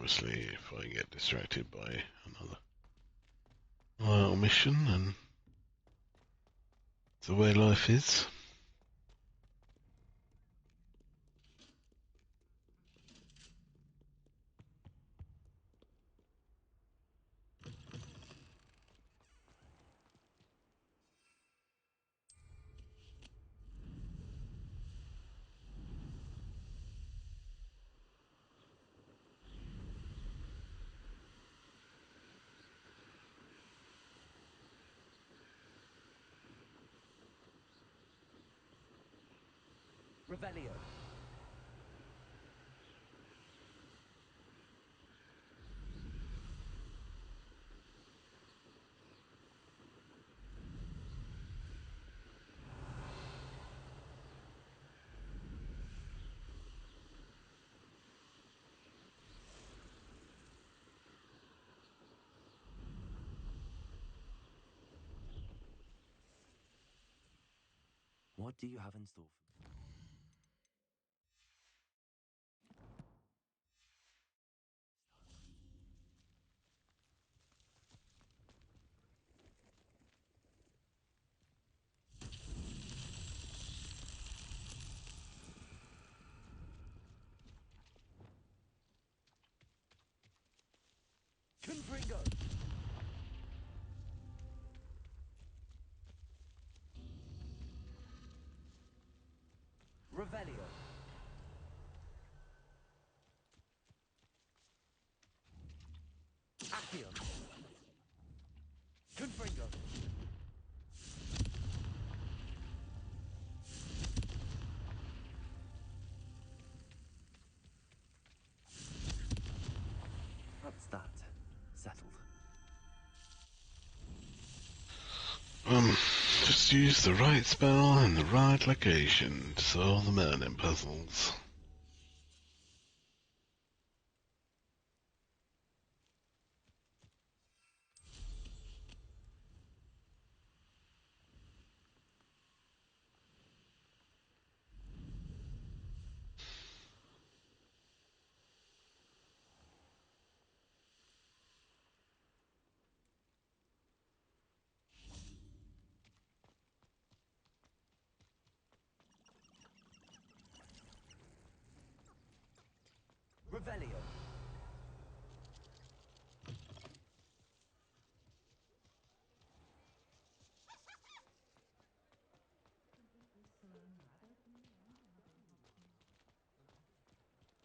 obviously, if I get distracted by another mission, and it's the way life is. Revelio. What do you have in store for me? Confringo! Revelio. Accio. Confringo. That's that. Settled. Just use the right spell in the right location to solve the Merlin puzzles. Revelio.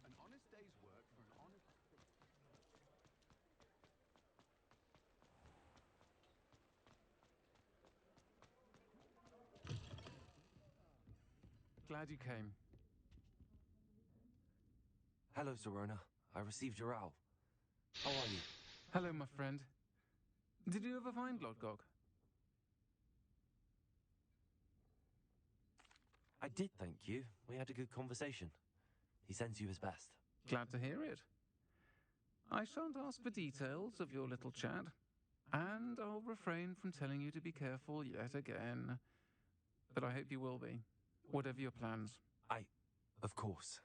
An honest day's work for an honest... Glad you came. Hello, Sirona. I received your owl. How are you? Hello, my friend. Did you ever find Lodgok? I did, thank you. We had a good conversation. He sends you his best. Glad to hear it. I shan't ask for details of your little chat, and I'll refrain from telling you to be careful yet again. But I hope you will be, whatever your plans. Of course.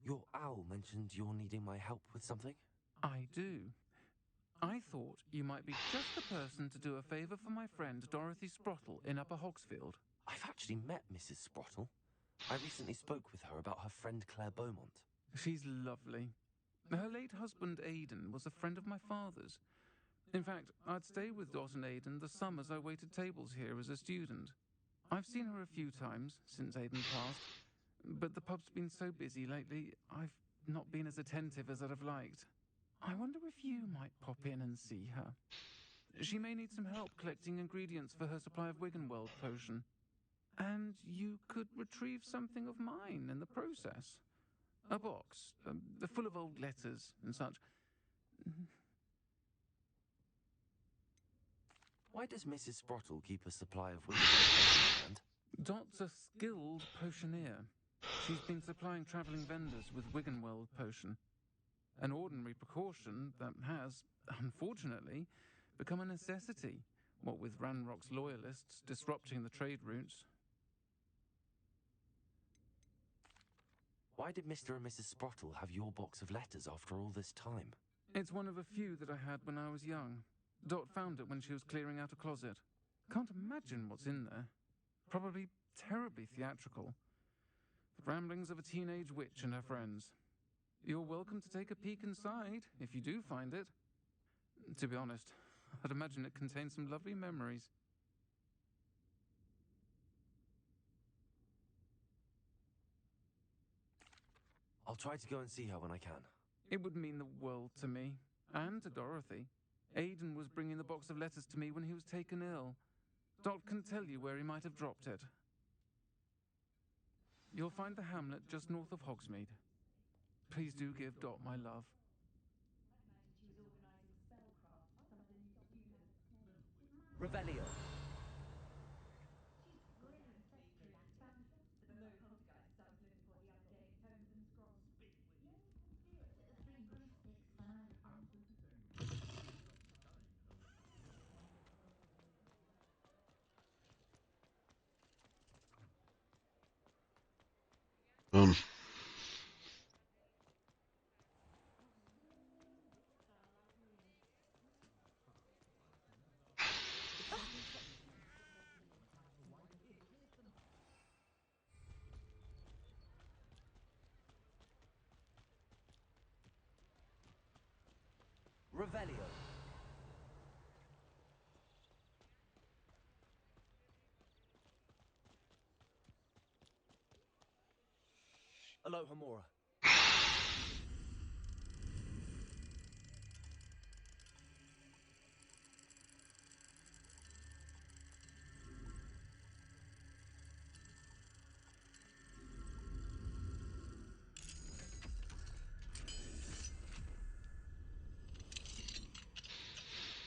Your owl mentioned you're needing my help with something? I do. I thought you might be just the person to do a favour for my friend Dorothy Sprottle in Upper Hogsfield. I've actually met Mrs. Sprottle. I recently spoke with her about her friend Claire Beaumont. She's lovely. Her late husband Aidan was a friend of my father's. In fact, I'd stayed with Dot and Aidan the summers I waited tables here as a student. I've seen her a few times since Aidan passed, but the pub's been so busy lately, I've not been as attentive as I'd have liked. I wonder if you might pop in and see her. She may need some help collecting ingredients for her supply of Wiggenweld potion. And you could retrieve something of mine in the process. A box, full of old letters and such. Why does Mrs. Sprottle keep a supply of Wiggenweld potion? Dot's a skilled potioneer. She's been supplying travelling vendors with Wiggenweld potion. An ordinary precaution that has, unfortunately, become a necessity, what with Ranrock's loyalists disrupting the trade routes. Why did Mr. and Mrs. Sprottle have your box of letters after all this time? It's one of a few that I had when I was young. Dot found it when she was clearing out a closet. Can't imagine what's in there. Probably terribly theatrical. The ramblings of a teenage witch and her friends. You're welcome to take a peek inside, if you do find it. To be honest, I'd imagine it contains some lovely memories. I'll try to go and see her when I can. It would mean the world to me, and to Dorothy. Aidan was bringing the box of letters to me when he was taken ill. Dot can tell you where he might have dropped it. You'll find the hamlet just north of Hogsmeade. Please do give Dot my love. Revelio. Um, Revelio. Alohomora.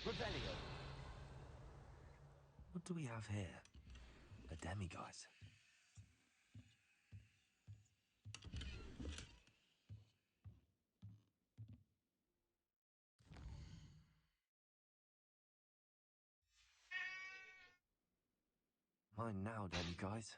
Revelio. What do we have here? A demiguise. Mine now, demiguise.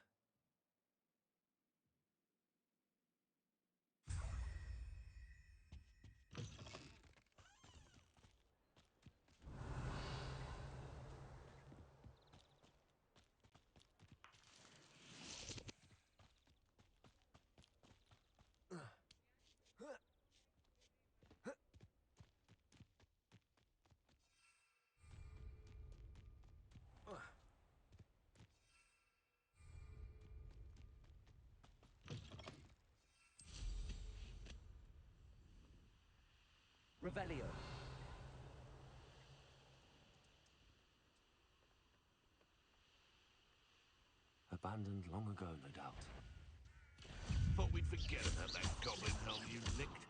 Revelio. Abandoned long ago, no doubt. Thought we'd forget about that goblin helm you nicked.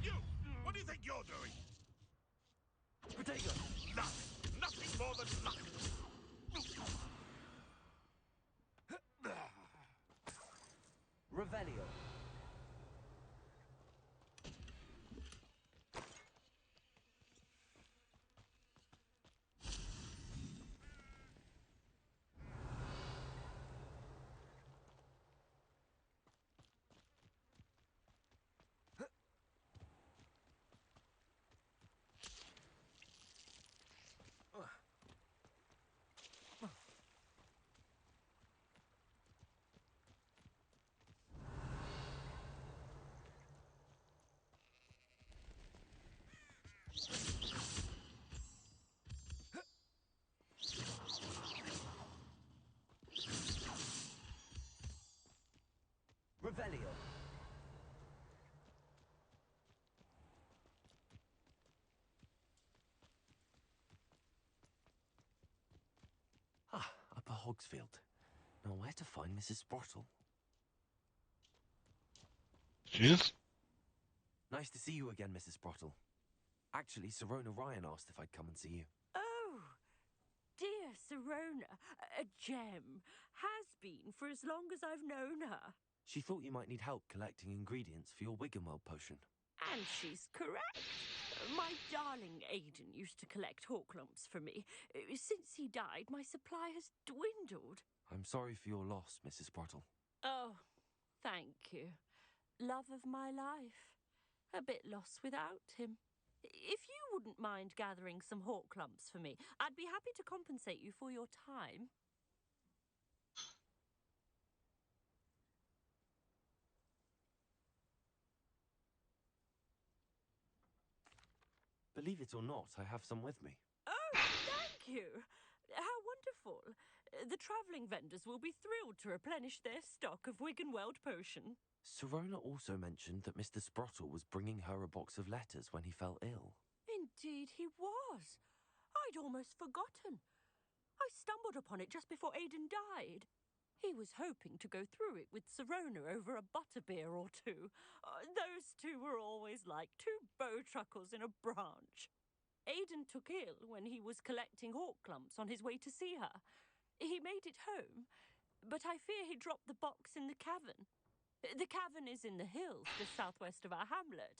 You! What do you think you're doing? Protego! Luck! Nothing more than luck! Revelio. Revelio. Ah, Upper Hogsfield. Now where to find Mrs. Sprottle? cheers. Nice to see you again, Mrs. Sprottle. Actually, Sirona Ryan asked if I'd come and see you. Oh, dear Sirona, a gem. Has been for as long as I've known her. She thought you might need help collecting ingredients for your Wiggenweld potion. And she's correct. My darling Aidan used to collect Hawklumps for me. Since he died, my supply has dwindled. I'm sorry for your loss, Mrs. Sprottle. Oh, Thank you. Love of my life. A bit lost without him. If you wouldn't mind gathering some hawk lumps for me, I'd be happy to compensate you for your time. Believe it or not, I have some with me. Oh, thank you. How wonderful. The travelling vendors will be thrilled to replenish their stock of Wiggenweld potion. Sirona also mentioned that Mr. Sprottle was bringing her a box of letters when he fell ill. Indeed he was. I'd almost forgotten. I stumbled upon it just before Aidan died. He was hoping to go through it with Sirona over a butterbeer or two. Those two were always like two bowtruckles in a branch. Aidan took ill when he was collecting hawk lumps on his way to see her. He made it home, but I fear he dropped the box in the cavern. The cavern is in the hills just southwest of our hamlet.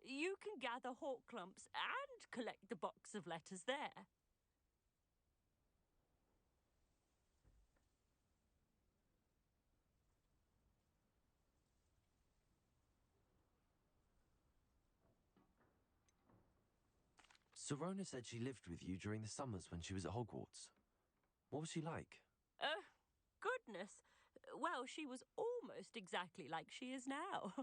You can gather hawk lumps and collect the box of letters there. Sirona said she lived with you during the summers when she was at Hogwarts. What was she like? Oh, goodness. Well, she was almost exactly like she is now.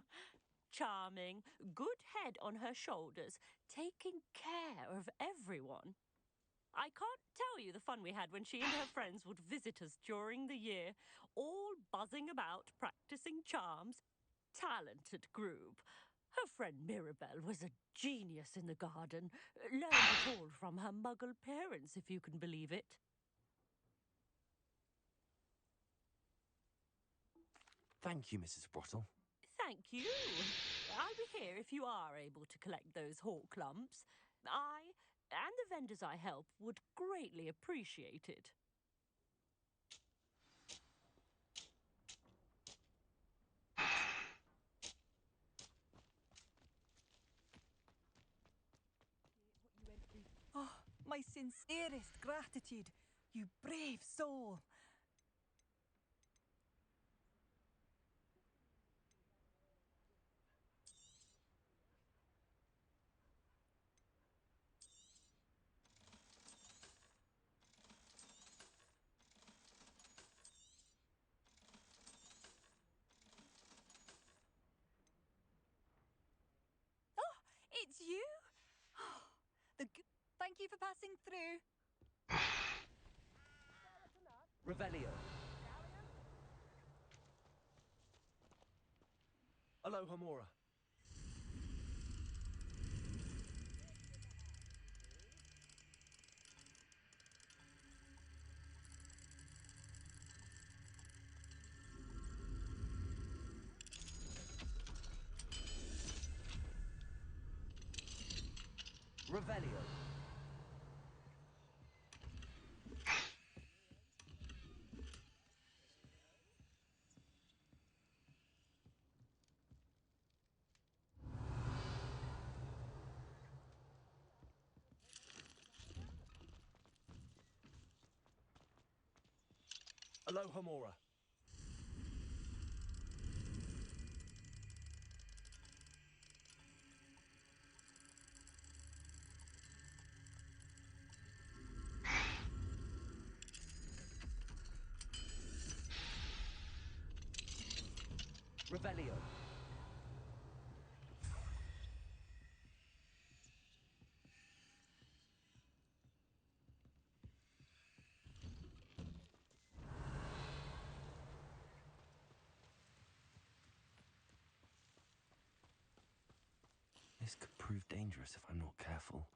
Charming, good head on her shoulders, taking care of everyone. I can't tell you the fun we had when she and her friends would visit us during the year, all buzzing about, practicing charms. Talented group. Her friend Mirabelle was a genius in the garden. Learned it all from her muggle parents, if you can believe it. Thank you, Mrs. Sprottle. Thank you. I'll be here if you are able to collect those hawk lumps. I and the vendors I help would greatly appreciate it. Oh, my sincerest gratitude, you brave soul. Oh, it's you? Oh, thank you for passing through. Revelio. Aloha Mora. Revelio. Aloha Mora. Revelio. This could prove dangerous if I'm not careful.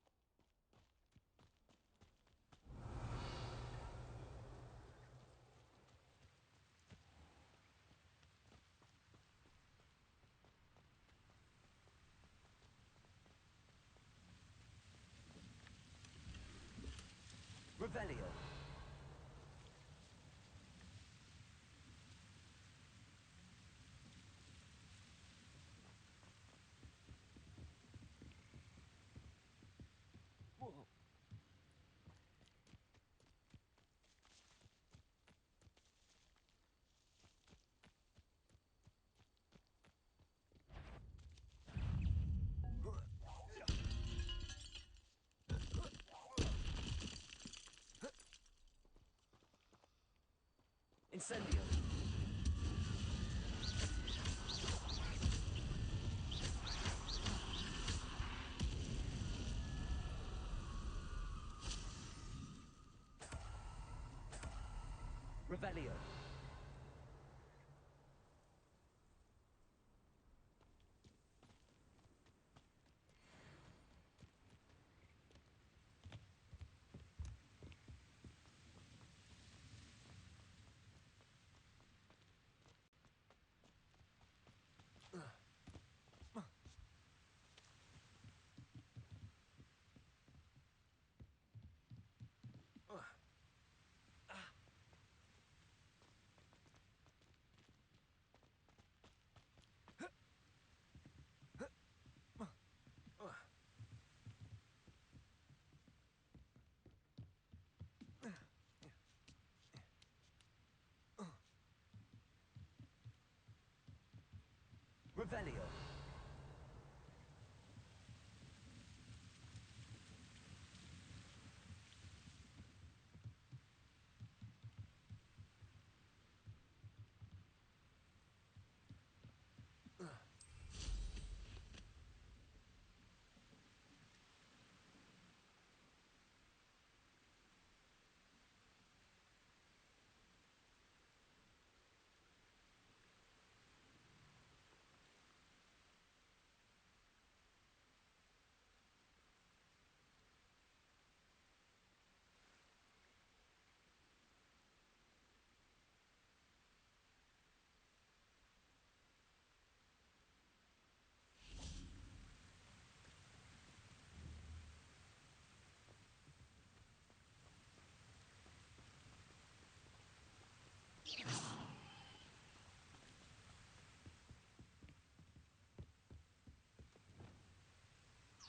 Revelio. Whoa. Incendio. Revelio. Revelio.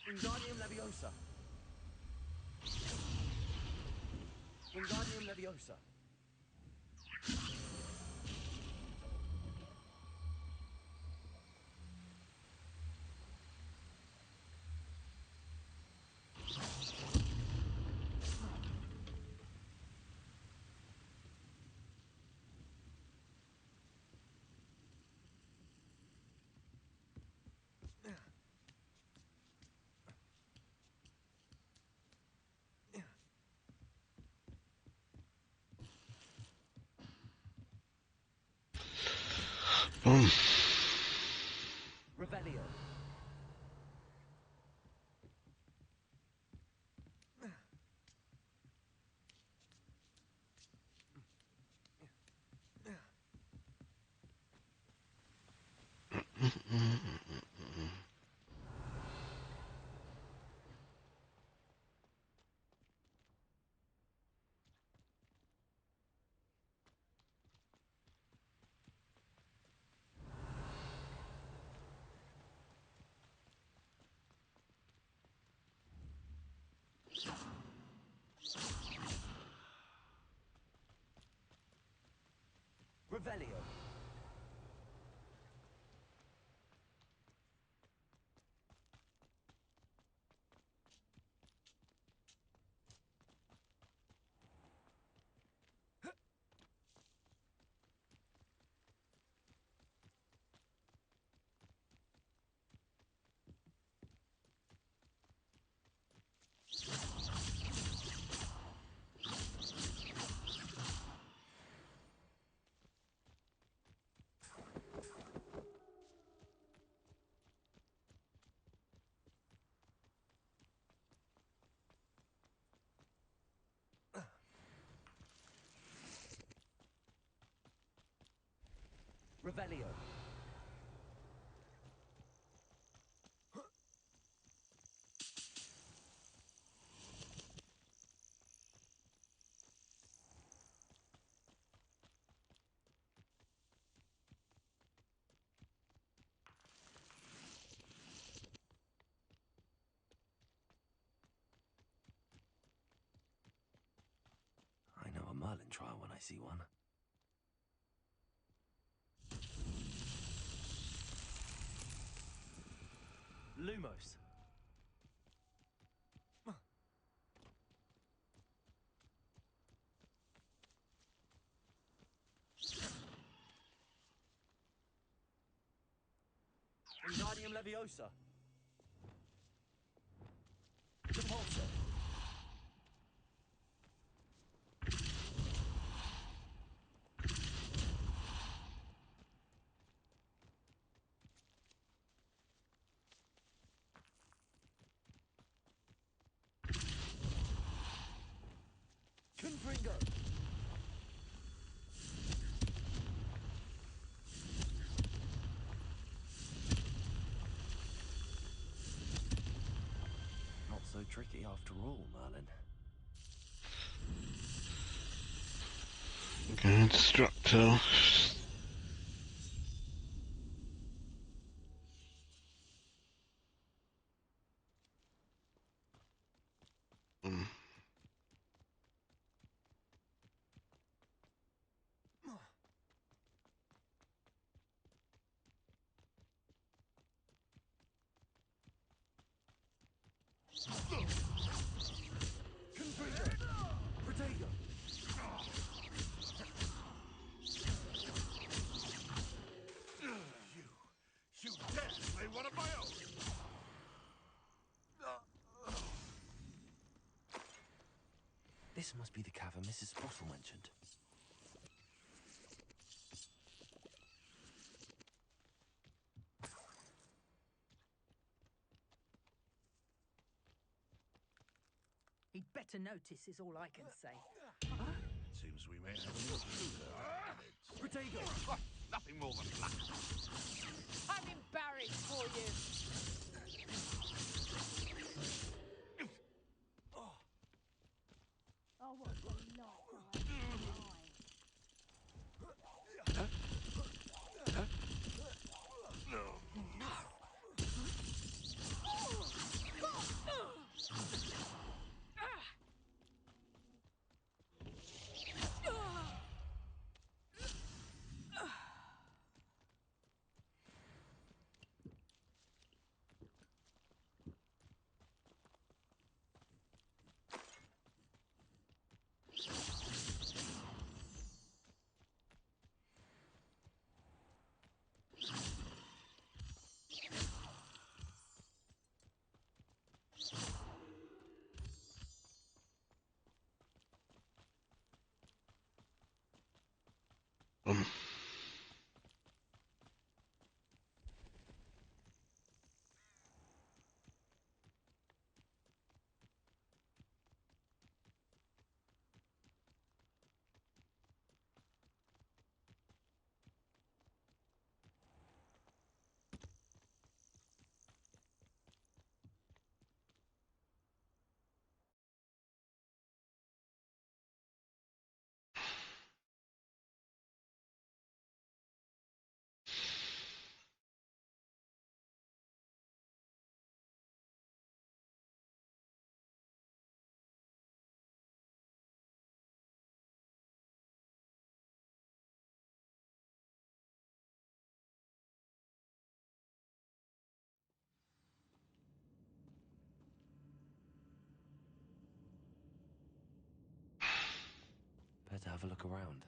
Wingardium Leviosa. Wingardium Leviosa. Boom. Revelio. Revelio. Revelio. I know a Merlin trial when I see one. Lumos. Wingardium Leviosa. Repulsor. Confringo. Not so tricky after all, Merlin. Instructor. Confringo. Protego. You dare play one of my own? This must be the cavern Mrs. Sprottle mentioned. He'd better notice is all I can say. Seems we may have a little intruder. Protego. Oh, nothing more than luck. I'm embarrassed for you. Oh, what a Better have a look around.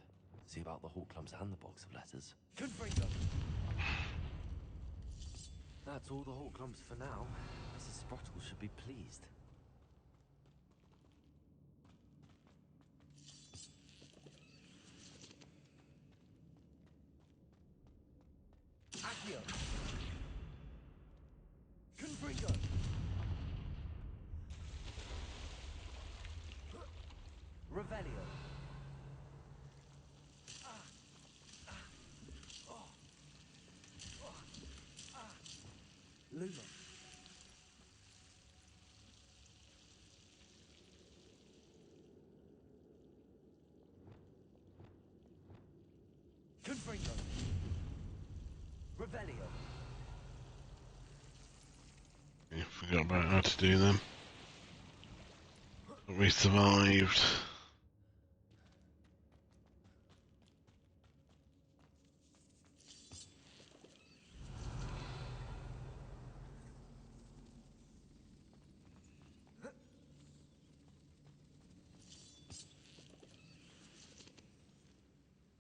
See about the Hawk Clumps and the box of letters. Confringo. That's all the Hawk Clumps for now. Mrs. Sprottle should be pleased. Accio. Confringo. Revelio. Luma. Confringo. Revelio. Yeah, forgot about how to do them. But we survived.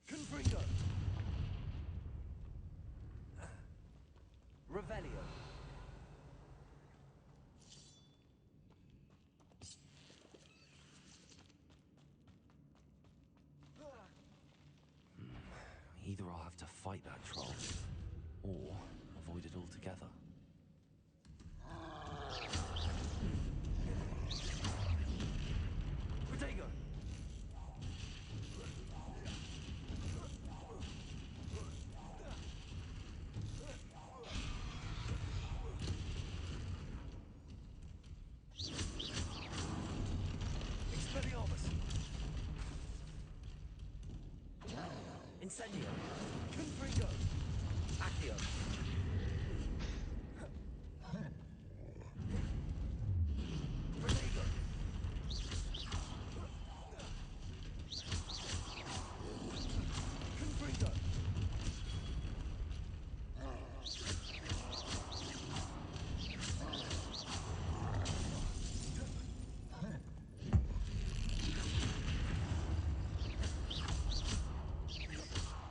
Confringo. Revelio. Either I'll have to fight that troll, or avoid it altogether. Protego! Expelliarmus! Incendio! Confringo! Accio! Protego! Confringo!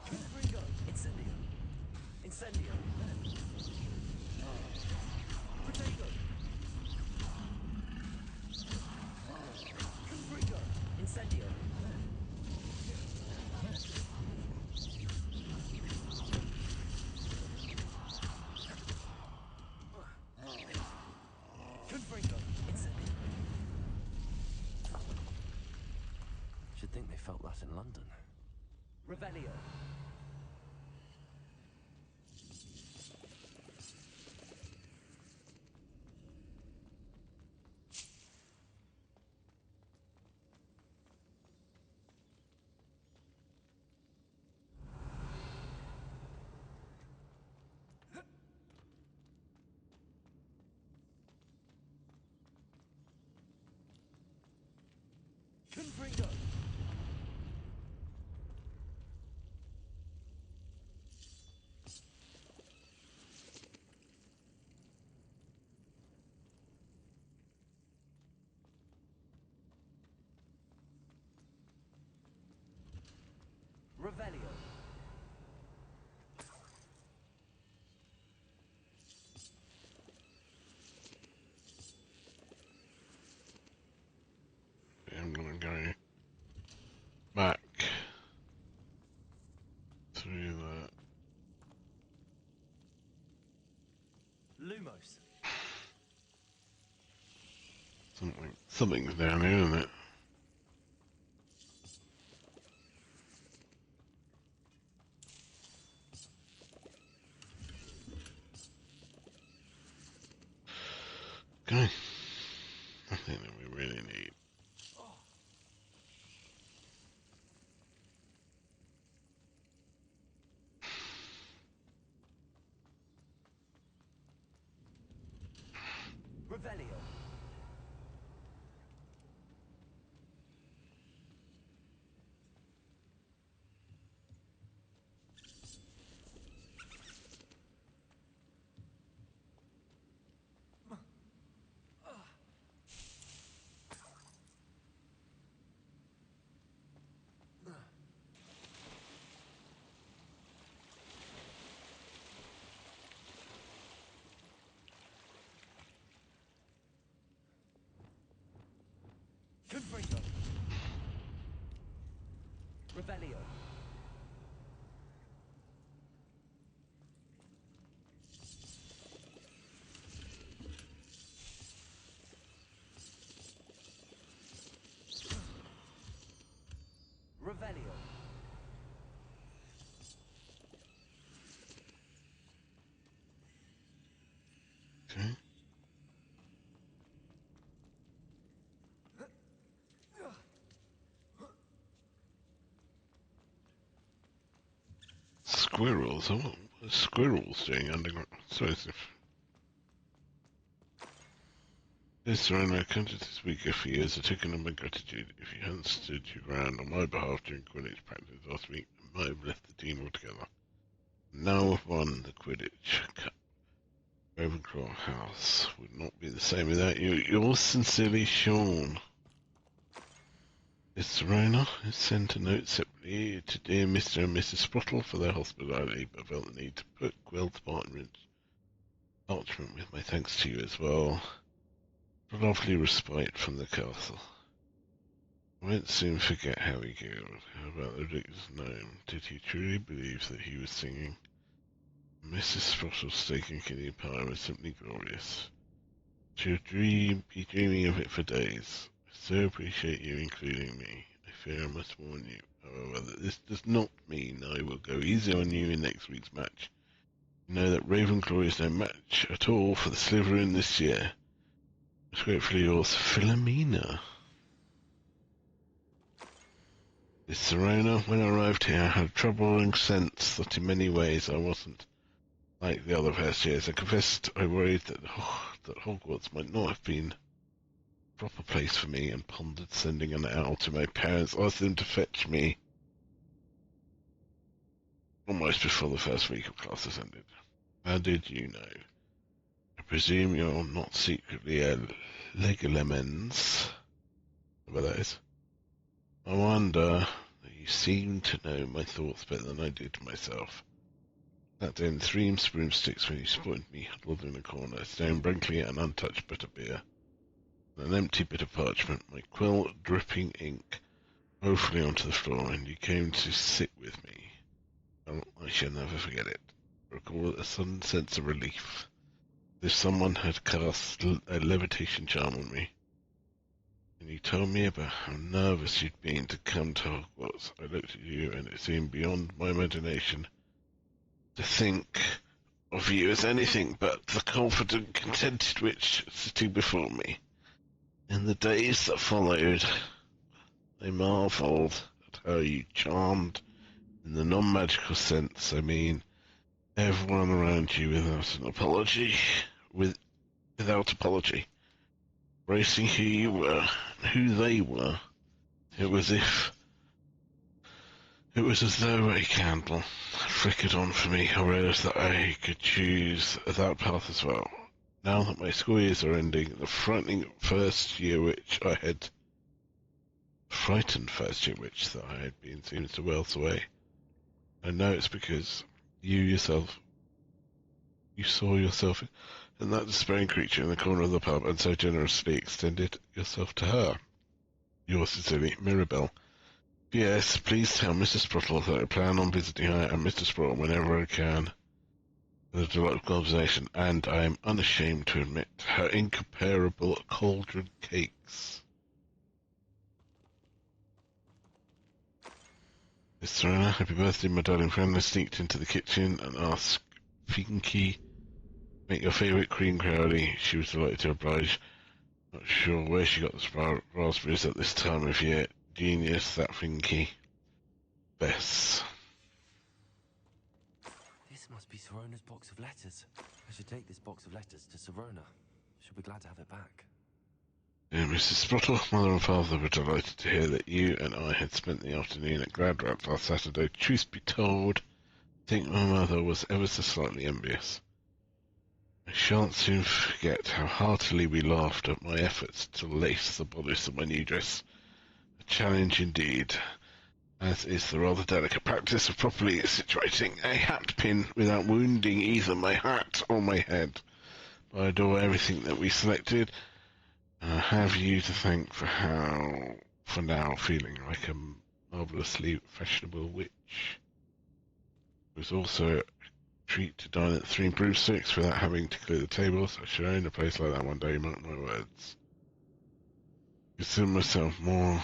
Confringo! Incendio! Incendio! Protego! Confringo! Incendio! Confringo! Incendio! Should think they felt that in London. Revelio! Confringo! Revelio! I'm gonna go back through that. Lumos! Something's down here, isn't it? Okay. Nothing that we really need. Revelio! Confringo! Revelio! Revelio! Okay. Squirrels? What are squirrels doing underground? Sorry, Yes, Sirona, I counted this week for years. I took it on my gratitude. If you hadn't stood your ground on my behalf during Quidditch practice last week, I might have left the team altogether. Now we've won the Quidditch Cup. Ravenclaw House would not be the same without you. Yours sincerely, Sean. Miss Sirona has sent a note separately to dear Mr. and Mrs. Sprottle for their hospitality, but felt the need to put Quill department parchment with my thanks to you as well. A lovely respite from the castle. I won't soon forget how he giggled about the ridiculous gnome. Did he truly believe that he was singing? Mrs. Sprottle's steak and kidney pie was simply glorious. She would be dreaming of it for days. I so appreciate you including me. I fear I must warn you, however, that this does not mean I will go easy on you in next week's match. You know that Ravenclaw is no match at all for the Slytherin this year. Respectfully yours, Philomena. This Sirona, when I arrived here, I had a troubling sense that in many ways I wasn't like the other past years. I confessed I worried that Hogwarts might not have been a proper place for me and pondered sending an owl to my parents, asked them to fetch me almost before the first week of classes ended. How did you know? I presume you're not secretly a Legolemens, whatever that is. I wonder that you seem to know my thoughts better than I did myself. That then 3 broomsticks when you spotted me huddled in a corner, staring blankly at an untouched bit of beer, and an empty bit of parchment, my quill dripping ink woefully onto the floor, and you came to sit with me. Well, I shall never forget it. I recall a sudden sense of relief, as if someone had cast a levitation charm on me. And you told me about how nervous you'd been to come to Hogwarts. I looked at you, and it seemed beyond my imagination to think of you as anything but the confident, contented witch sitting before me. In the days that followed, I marvelled at how you charmed, in the non-magical sense, I mean, everyone around you without apology, embracing who you were, and who they were. It was as though a candle flickered on for me. I realized that I could choose that path as well. Now that my school years are ending, the frightened first year witch that I had been seems to melt away. I know it's because you saw yourself in that despairing creature in the corner of the pub and so generously extended yourself to her. Yours sincerely, Mirabelle. P.S. Please tell Mrs. Sprottle that I plan on visiting her and Mr. Sprottle whenever I can. With a delightful conversation, and I am unashamed to admit her incomparable cauldron cakes. Miss Sirona, happy birthday, my darling friend. I sneaked into the kitchen and asked Finky, make your favourite cream crowley. She was delighted to oblige. Not sure where she got the raspberries at this time of year. Genius, that Finky. Bess. This must be Sirona's box of letters. I should take this box of letters to Sirona. She'll be glad to have it back. Dear Mrs. Sprottle, Mother and Father were delighted to hear that you and I had spent the afternoon at Gladrat last Saturday. Truth be told, I think my mother was ever so slightly envious. I shan't soon forget how heartily we laughed at my efforts to lace the bodice of my new dress. A challenge indeed, as is the rather delicate practice of properly situating a hat pin without wounding either my hat or my head. But I adore everything that we selected. I have you to thank for now feeling like a marvellously fashionable witch. It was also a treat to dine at 3 Broomsticks without having to clear the tables. I should own a place like that one day, mark my words. I consider myself more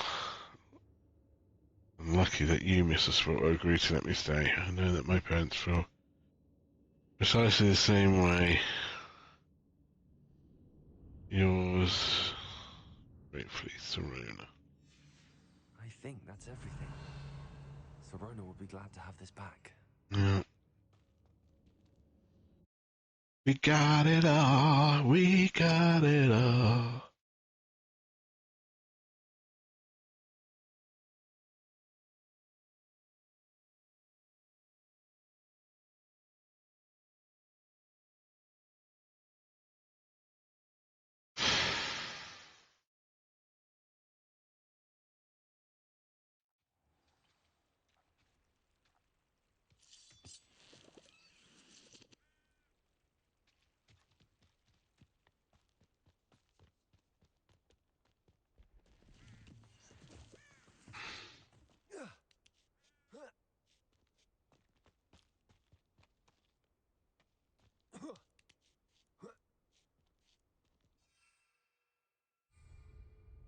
than lucky that you, Mrs. Sprottle, agreed to let me stay. I know that my parents feel precisely the same way. Yours, gratefully, Sirona. I think that's everything. Sirona will be glad to have this back. Yeah. We got it all, we got it all.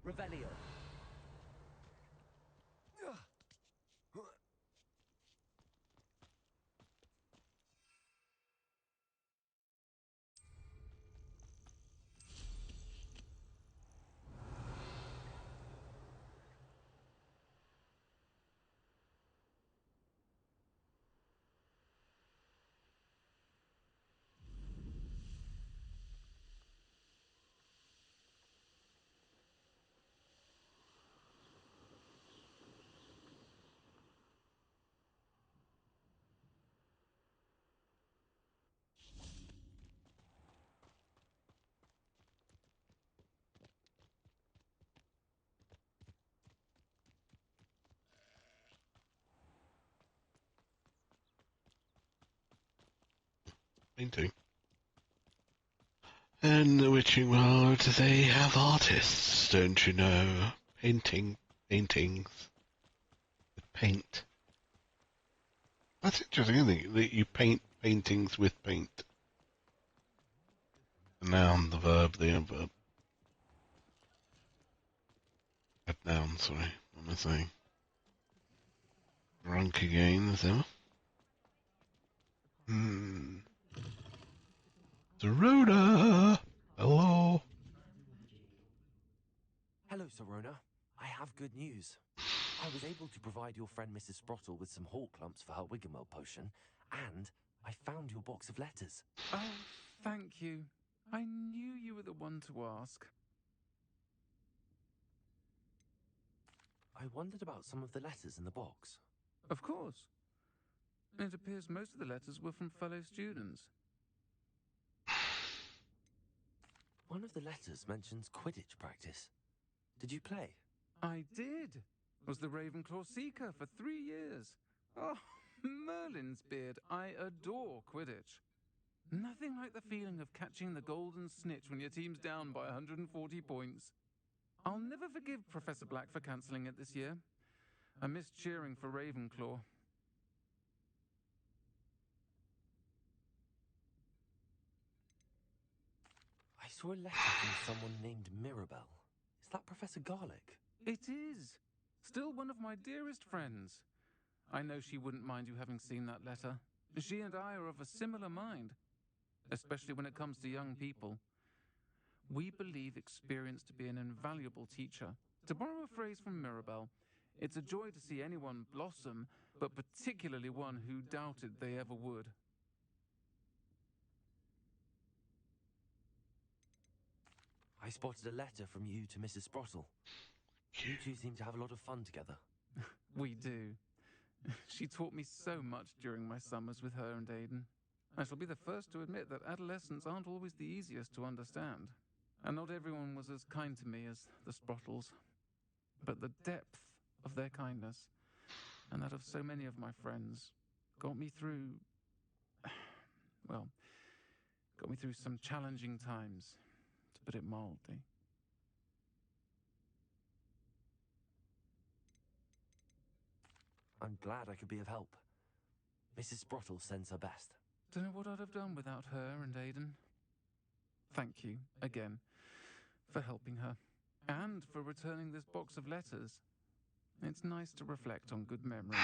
Revelio. Painting. In the witching world, they have artists, don't you know? Paintings. With paint. That's interesting, isn't it? That you paint paintings with paint. The noun, the verb, the adverb. Noun, sorry. What am I saying? Drunk again, as ever. Sirona! Hello! Hello, Sirona. I have good news. I was able to provide your friend Mrs. Sprottle with some hawk lumps for her Wiggenweld potion, and I found your box of letters. Oh, thank you. I knew you were the one to ask. I wondered about some of the letters in the box. Of course. It appears most of the letters were from fellow students. One of the letters mentions Quidditch practice. Did you play? I did. Was the Ravenclaw Seeker for 3 years. Oh, Merlin's beard. I adore Quidditch. Nothing like the feeling of catching the golden snitch when your team's down by 140 points. I'll never forgive Professor Black for cancelling it this year. I missed cheering for Ravenclaw. I saw a letter from someone named Mirabelle. Is that Professor Garlick? It is. Still one of my dearest friends. I know she wouldn't mind you having seen that letter. She and I are of a similar mind, especially when it comes to young people. We believe experience to be an invaluable teacher. To borrow a phrase from Mirabelle, it's a joy to see anyone blossom, but particularly one who doubted they ever would. I spotted a letter from you to Mrs. Sprottle. You two seem to have a lot of fun together. We do. She taught me so much during my summers with her and Aidan. I shall be the first to admit that adolescents aren't always the easiest to understand. And not everyone was as kind to me as the Sprottles. But the depth of their kindness, and that of so many of my friends, got me through... well, got me through some challenging times, to put it mildly. I'm glad I could be of help. Mrs. Sprottle sends her best. Don't know what I'd have done without her and Aidan. Thank you, again, for helping her, and for returning this box of letters. It's nice to reflect on good memories.